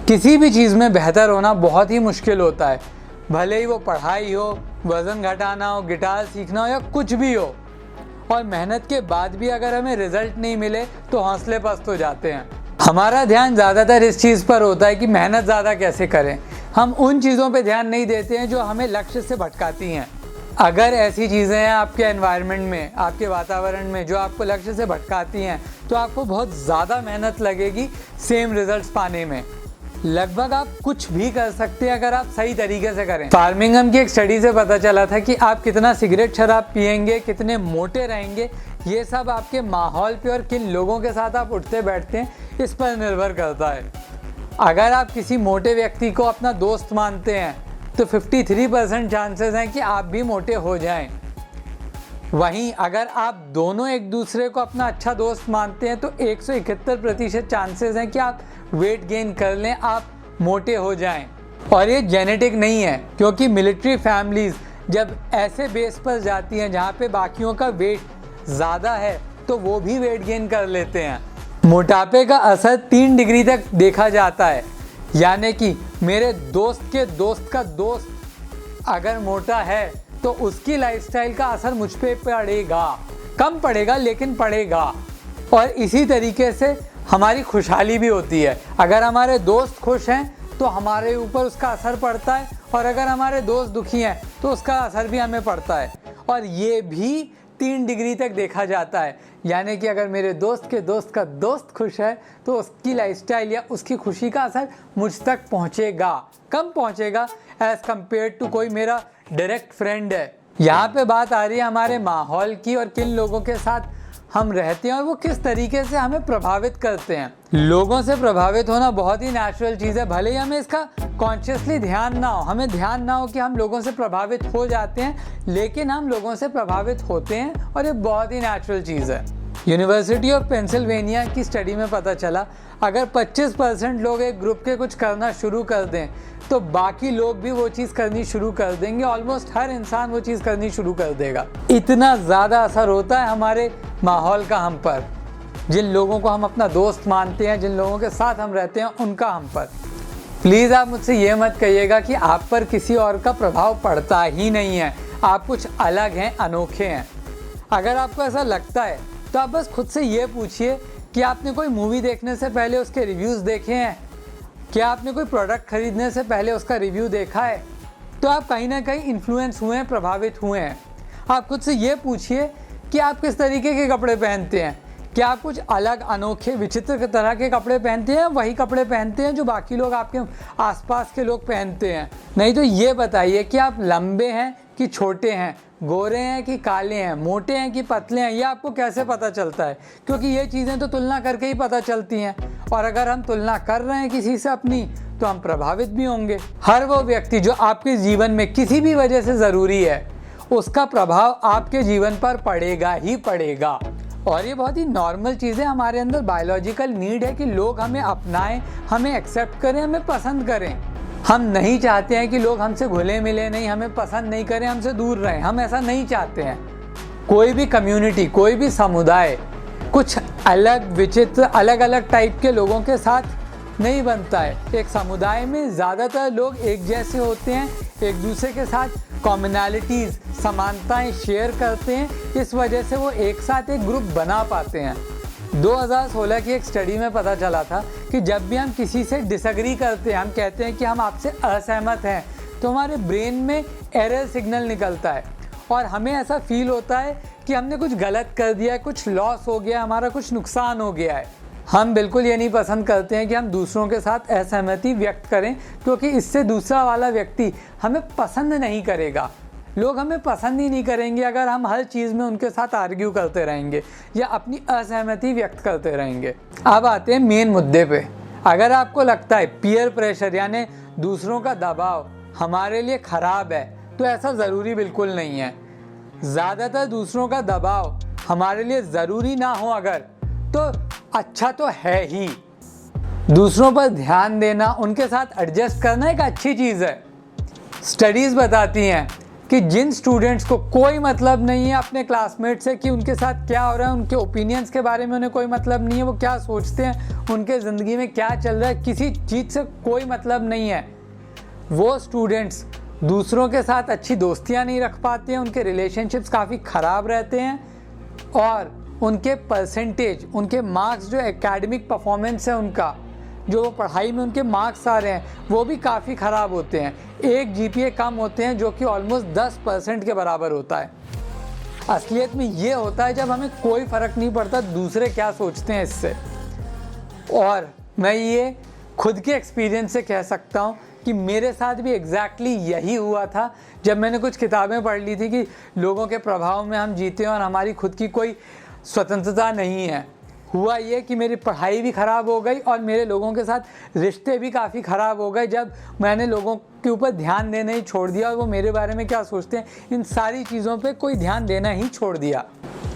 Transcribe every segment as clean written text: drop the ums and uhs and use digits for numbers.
किसी भी चीज़ में बेहतर होना बहुत ही मुश्किल होता है, भले ही वो पढ़ाई हो, वज़न घटाना हो, गिटार सीखना हो या कुछ भी हो। और मेहनत के बाद भी अगर हमें रिजल्ट नहीं मिले तो हौसले पस्त हो जाते हैं। हमारा ध्यान ज़्यादातर इस चीज़ पर होता है कि मेहनत ज़्यादा कैसे करें। हम उन चीज़ों पे ध्यान नहीं देते हैं जो हमें लक्ष्य से भटकाती हैं। अगर ऐसी चीज़ें हैं आपके एनवायरनमेंट में, आपके वातावरण में, जो आपको लक्ष्य से भटकाती हैं, तो आपको बहुत ज़्यादा मेहनत लगेगी सेम रिजल्ट्स पाने में। लगभग आप कुछ भी कर सकते हैं अगर आप सही तरीके से करें। फार्मिंगम की एक स्टडी से पता चला था कि आप कितना सिगरेट शराब पिएंगे, कितने मोटे रहेंगे, ये सब आपके माहौल पे और किन लोगों के साथ आप उठते बैठते हैं इस पर निर्भर करता है। अगर आप किसी मोटे व्यक्ति को अपना दोस्त मानते हैं तो 53% चांसेस हैं कि आप भी मोटे हो जाएं। वहीं अगर आप दोनों एक दूसरे को अपना अच्छा दोस्त मानते हैं तो 171% चांसेस हैं कि आप वेट गेन कर लें, आप मोटे हो जाएं। और ये जेनेटिक नहीं है, क्योंकि मिलिट्री फैमिलीज़ जब ऐसे बेस पर जाती हैं जहाँ पे बाकियों का वेट ज़्यादा है तो वो भी वेट गेन कर लेते हैं। मोटापे का असर 3 डिग्री तक देखा जाता है, यानी कि मेरे दोस्त के दोस्त का दोस्त अगर मोटा है तो उसकी लाइफस्टाइल का असर मुझ पे पड़ेगा, कम पड़ेगा लेकिन पड़ेगा। और इसी तरीके से हमारी खुशहाली भी होती है। अगर हमारे दोस्त खुश हैं तो हमारे ऊपर उसका असर पड़ता है, और अगर हमारे दोस्त दुखी हैं तो उसका असर भी हमें पड़ता है। और ये भी 3 डिग्री तक देखा जाता है, यानी कि अगर मेरे दोस्त के दोस्त का दोस्त खुश है तो उसकी लाइफस्टाइल या उसकी खुशी का असर मुझ तक पहुंचेगा, कम पहुंचेगा एज़ कम्पेयर टू कोई मेरा डायरेक्ट फ्रेंड है। यहाँ पे बात आ रही है हमारे माहौल की और किन लोगों के साथ हम रहते हैं और वो किस तरीके से हमें प्रभावित करते हैं। लोगों से प्रभावित होना बहुत ही नेचुरल चीज़ है, भले ही हमें इसका कॉन्शियसली ध्यान ना हो, हमें ध्यान ना हो कि हम लोगों से प्रभावित हो जाते हैं, लेकिन हम लोगों से प्रभावित होते हैं और ये बहुत ही नेचुरल चीज़ है। यूनिवर्सिटी ऑफ पेंसिल्वेनिया की स्टडी में पता चला अगर 25% लोग एक ग्रुप के कुछ करना शुरू कर दें तो बाकी लोग भी वो चीज़ करनी शुरू कर देंगे। ऑलमोस्ट हर इंसान वो चीज़ करनी शुरू कर देगा। इतना ज़्यादा असर होता है हमारे माहौल का हम पर, जिन लोगों को हम अपना दोस्त मानते हैं, जिन लोगों के साथ हम रहते हैं उनका हम पर। प्लीज़ आप मुझसे ये मत कहिएगा कि आप पर किसी और का प्रभाव पड़ता ही नहीं है, आप कुछ अलग हैं, अनोखे हैं। अगर आपको ऐसा लगता है तो आप बस खुद से ये पूछिए कि आपने कोई मूवी देखने से पहले उसके रिव्यूज़ देखे हैं, क्या आपने कोई प्रोडक्ट खरीदने से पहले उसका रिव्यू देखा है, तो आप कहीं ना कहीं इन्फ्लुएंस हुए हैं, प्रभावित हुए हैं। आप खुद से ये पूछिए कि आप किस तरीके के कपड़े पहनते हैं, क्या आप कुछ अलग, अनोखे, विचित्र तरह के कपड़े पहनते हैं, वही कपड़े पहनते हैं जो बाकी लोग, आपके आसपास के लोग पहनते हैं। नहीं तो ये बताइए कि आप लंबे हैं कि छोटे हैं, गोरे हैं कि काले हैं, मोटे हैं कि पतले हैं, ये आपको कैसे पता चलता है? क्योंकि ये चीज़ें तो तुलना करके ही पता चलती हैं, और अगर हम तुलना कर रहे हैं किसी से अपनी तो हम प्रभावित भी होंगे। हर वो व्यक्ति जो आपके जीवन में किसी भी वजह से ज़रूरी है, उसका प्रभाव आपके जीवन पर पड़ेगा ही पड़ेगा। और ये बहुत ही नॉर्मल चीज़ है, हमारे अंदर बायोलॉजिकल नीड है कि लोग हमें अपनाएं, हमें एक्सेप्ट करें, हमें पसंद करें। हम नहीं चाहते हैं कि लोग हमसे घुले मिले नहीं, हमें पसंद नहीं करें, हमसे दूर रहें, हम ऐसा नहीं चाहते हैं। कोई भी कम्युनिटी, कोई भी समुदाय कुछ अलग, विचित्र, अलग अलग टाइप के लोगों के साथ नहीं बनता है। एक समुदाय में ज़्यादातर लोग एक जैसे होते हैं, एक दूसरे के साथ कॉमनैलिटीज़, समानताएं शेयर करते हैं, इस वजह से वो एक साथ एक ग्रुप बना पाते हैं। 2016 की एक स्टडी में पता चला था कि जब भी हम किसी से डिसएग्री करते हैं, हम कहते हैं कि हम आपसे असहमत हैं, तो हमारे ब्रेन में एरर सिग्नल निकलता है और हमें ऐसा फील होता है कि हमने कुछ गलत कर दिया है, कुछ लॉस हो गया, हमारा कुछ नुकसान हो गया है। हम बिल्कुल ये नहीं पसंद करते हैं कि हम दूसरों के साथ असहमति व्यक्त करें, क्योंकि इससे दूसरा वाला व्यक्ति हमें पसंद नहीं करेगा। लोग हमें पसंद ही नहीं करेंगे अगर हम हर चीज़ में उनके साथ आर्ग्यू करते रहेंगे या अपनी असहमति व्यक्त करते रहेंगे। अब आते हैं मेन मुद्दे पे। अगर आपको लगता है पीयर प्रेशर यानी दूसरों का दबाव हमारे लिए ख़राब है, तो ऐसा ज़रूरी बिल्कुल नहीं है। ज़्यादातर दूसरों का दबाव हमारे लिए ज़रूरी ना हो अगर, तो अच्छा तो है ही। दूसरों पर ध्यान देना, उनके साथ एडजस्ट करना एक अच्छी चीज़ है। स्टडीज़ बताती हैं कि जिन स्टूडेंट्स को कोई मतलब नहीं है अपने क्लासमेट से कि उनके साथ क्या हो रहा है, उनके ओपिनियंस के बारे में उन्हें कोई मतलब नहीं है, वो क्या सोचते हैं, उनके ज़िंदगी में क्या चल रहा है, किसी चीज़ से कोई मतलब नहीं है, वो स्टूडेंट्स दूसरों के साथ अच्छी दोस्तियां नहीं रख पाते हैं, उनके रिलेशनशिप्स काफ़ी ख़राब रहते हैं और उनके परसेंटेज, उनके मार्क्स, जो एकेडमिक परफॉर्मेंस है उनका, जो वो पढ़ाई में उनके मार्क्स आ रहे हैं, वो भी काफ़ी ख़राब होते हैं। एक जीपीए कम होते हैं जो कि ऑलमोस्ट 10% के बराबर होता है। असलियत में ये होता है जब हमें कोई फ़र्क नहीं पड़ता दूसरे क्या सोचते हैं इससे। और मैं ये खुद के एक्सपीरियंस से कह सकता हूँ कि मेरे साथ भी एग्जैक्टली यही हुआ था जब मैंने कुछ किताबें पढ़ ली थी कि लोगों के प्रभाव में हम जीते हैं और हमारी खुद की कोई स्वतंत्रता नहीं है। हुआ ये कि मेरी पढ़ाई भी ख़राब हो गई और मेरे लोगों के साथ रिश्ते भी काफ़ी ख़राब हो गए जब मैंने लोगों के ऊपर ध्यान देना ही छोड़ दिया और वो मेरे बारे में क्या सोचते हैं, इन सारी चीज़ों पे कोई ध्यान देना ही छोड़ दिया।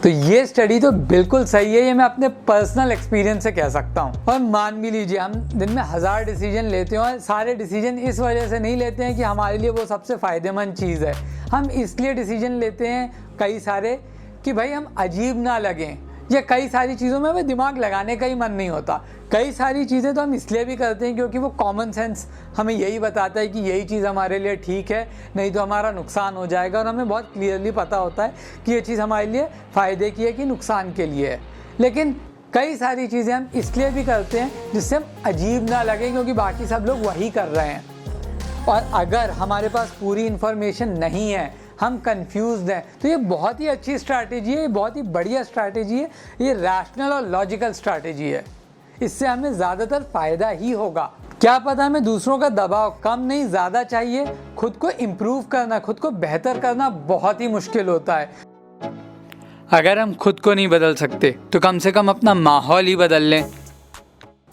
तो ये स्टडी तो बिल्कुल सही है, ये मैं अपने पर्सनल एक्सपीरियंस से कह सकता हूँ। और मान भी लीजिए हम दिन में 1000 डिसीजन लेते हैं और सारे डिसीजन इस वजह से नहीं लेते हैं कि हमारे लिए वो सबसे फ़ायदेमंद चीज़ है। हम इसलिए डिसीजन लेते हैं कई सारे कि भाई हम अजीब ना लगें, या कई सारी चीज़ों में हमें दिमाग लगाने का ही मन नहीं होता। कई सारी चीज़ें तो हम इसलिए भी करते हैं क्योंकि वो कॉमन सेंस हमें यही बताता है कि यही चीज़ हमारे लिए ठीक है, नहीं तो हमारा नुकसान हो जाएगा। और हमें बहुत क्लियरली पता होता है कि ये चीज़ हमारे लिए फ़ायदे की है कि नुकसान के लिए है। लेकिन कई सारी चीज़ें हम इसलिए भी करते हैं जिससे हम अजीब ना लगें क्योंकि बाकी सब लोग वही कर रहे हैं। और अगर हमारे पास पूरी इन्फॉर्मेशन नहीं है, हम कंफ्यूज्ड हैं, तो ये बहुत ही अच्छी स्ट्रैटेजी है, ये बहुत ही बढ़िया स्ट्रैटेजी है, ये रैशनल और लॉजिकल स्ट्रैटेजी है। इससे हमें ज़्यादातर फ़ायदा ही होगा। क्या पता हमें दूसरों का दबाव कम नहीं ज़्यादा चाहिए। खुद को इम्प्रूव करना, खुद को बेहतर करना बहुत ही मुश्किल होता है। अगर हम खुद को नहीं बदल सकते तो कम से कम अपना माहौल ही बदल लें।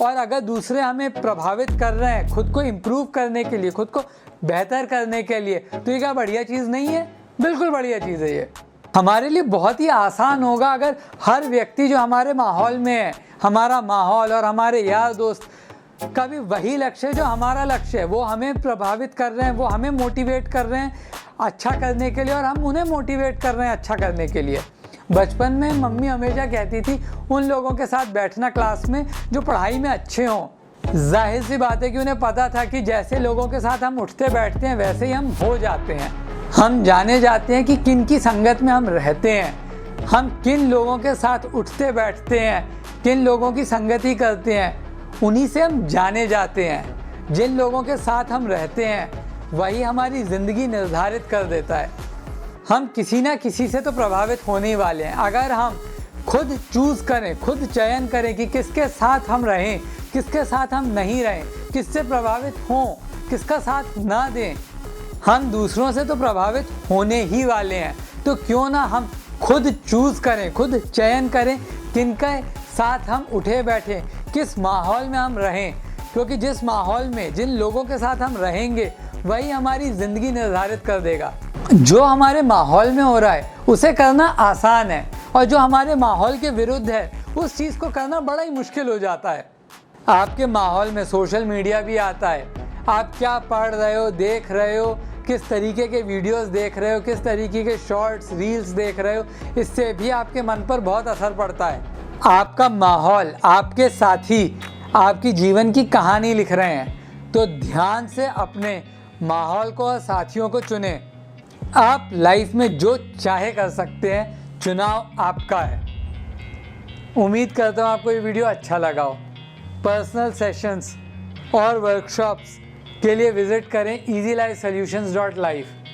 और अगर दूसरे हमें प्रभावित कर रहे हैं खुद को इम्प्रूव करने के लिए, खुद को बेहतर करने के लिए, तो ये क्या बढ़िया चीज़ नहीं है? बिल्कुल बढ़िया चीज़ है ये। हमारे लिए बहुत ही आसान होगा अगर हर व्यक्ति जो हमारे माहौल में है, हमारा माहौल और हमारे यार दोस्त का भी वही लक्ष्य है जो हमारा लक्ष्य है, वो हमें प्रभावित कर रहे हैं, वो हमें मोटिवेट कर रहे हैं अच्छा करने के लिए और हम उन्हें मोटिवेट कर रहे हैं अच्छा करने के लिए। बचपन में मम्मी हमेशा कहती थी उन लोगों के साथ बैठना क्लास में जो पढ़ाई में अच्छे हों। जाहिर सी बात है कि उन्हें पता था कि जैसे लोगों के साथ हम उठते बैठते हैं वैसे ही हम हो जाते हैं। हम जाने जाते हैं कि किन की संगत में हम रहते हैं, हम किन लोगों के साथ उठते बैठते हैं, किन लोगों की संगति करते हैं, उन्हीं से हम जाने जाते हैं। जिन लोगों के साथ हम रहते हैं वही हमारी ज़िंदगी निर्धारित कर देता है। हम किसी ना किसी से तो प्रभावित होने ही वाले हैं। अगर हम खुद चूज़ करें, खुद चयन करें कि किसके साथ हम रहें, किसके साथ हम नहीं रहें, किससे प्रभावित हों, किसका साथ ना दें, हम दूसरों से तो प्रभावित होने ही वाले हैं। तो क्यों ना हम खुद चूज़ करें, खुद चयन करें किनके साथ हम उठे बैठें, किस माहौल में हम रहें। क्योंकि जिस माहौल में, जिन लोगों के साथ हम रहेंगे वही हमारी ज़िंदगी निर्धारित कर देगा। जो हमारे माहौल में हो रहा है उसे करना आसान है और जो हमारे माहौल के विरुद्ध है उस चीज़ को करना बड़ा ही मुश्किल हो जाता है। आपके माहौल में सोशल मीडिया भी आता है। आप क्या पढ़ रहे हो, देख रहे हो, किस तरीके के वीडियोस देख रहे हो, किस तरीके के शॉर्ट्स, रील्स देख रहे हो, इससे भी आपके मन पर बहुत असर पड़ता है। आपका माहौल, आपके साथी आपकी जीवन की कहानी लिख रहे हैं। तो ध्यान से अपने माहौल को और साथियों को चुनें। आप लाइफ में जो चाहे कर सकते हैं, चुनाव आपका है। उम्मीद करता हूँ आपको ये वीडियो अच्छा लगा हो। पर्सनल सेशंस और वर्कशॉप्स के लिए विज़िट करें easylifesolutions.life।